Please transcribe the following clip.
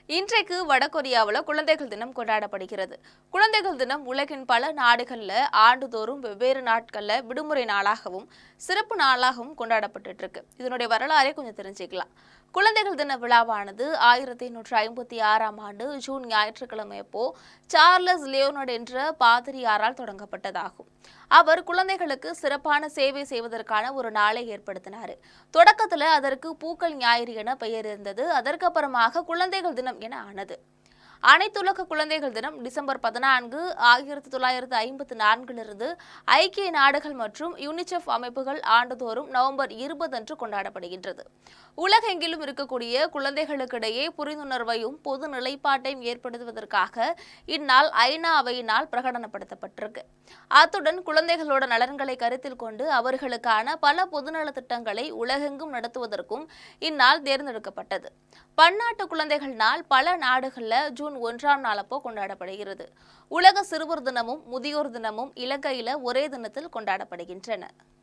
இன்றைக்கு வடகொரியாவில் குழந்தைகள் தினம் கொண்டாடப்படுகிறது. குழந்தைகள் தினம் உலகின் பல நாடுகளில் ஆண்டுதோறும் வெவ்வேறு நாட்களில் விடுமுறை நாளாகவும் சிறப்பு நாளாகவும் கொண்டாடப்பட்டு இருக்கு. இதனுடைய வரலாறை கொஞ்சம் தெரிஞ்சுக்கலாம். குழந்தைகள் தின விழாவானது 1856ஆம் ஆண்டு ஜூன் ஞாயிற்றுக்கிழமை அப்போ சார்லஸ் லியோனர்ட் என்ற பாதிரியாரால் தொடங்கப்பட்டதாகும். அவர் குழந்தைகளுக்கு சிறப்பான சேவை செய்வதற்கான ஒரு நாளை ஏற்படுத்தினார். தொடக்கத்தில் அதற்கு பூக்கள் ஞாயிறு என பெயர் இருந்தது. அதற்கப்புறமாக குழந்தைகள் தினம் என ஆனது. அனைத்துலக குழந்தைகள் தினம் டிசம்பர் 14, 1954 ஐக்கிய நாடுகள் மற்றும் யுனிசெஃப் அமைப்புகள் ஆண்டுதோறும் நவம்பர் 20 அன்று கொண்டாடப்படுகின்றது. உலகெங்கிலும் இருக்கக்கூடிய குழந்தைகளுக்கிடையே புரிந்துணர்வையும் பொது நிலைப்பாட்டையும் ஏற்படுத்துவதற்காக இந்நாள் ஐநா அவையினால் பிரகடனப்படுத்தப்பட்டிருக்கு. அத்துடன் குழந்தைகளோட நலன்களை கருத்தில் கொண்டு அவர்களுக்கான பல பொதுநல திட்டங்களை உலகெங்கும் நடத்துவதற்கும் இந்நாள் தேர்ந்தெடுக்கப்பட்டது. பன்னாட்டு குழந்தைகள் நாள் பல நாடுகளில் ஜூன் 1ஆம் நாள் அப்போ கொண்டாடப்படுகிறது. உலக சிறுவர் தினமும் முதியோர் தினமும் இலங்கையில் ஒரே தினத்தில் கொண்டாடப்படுகின்றன.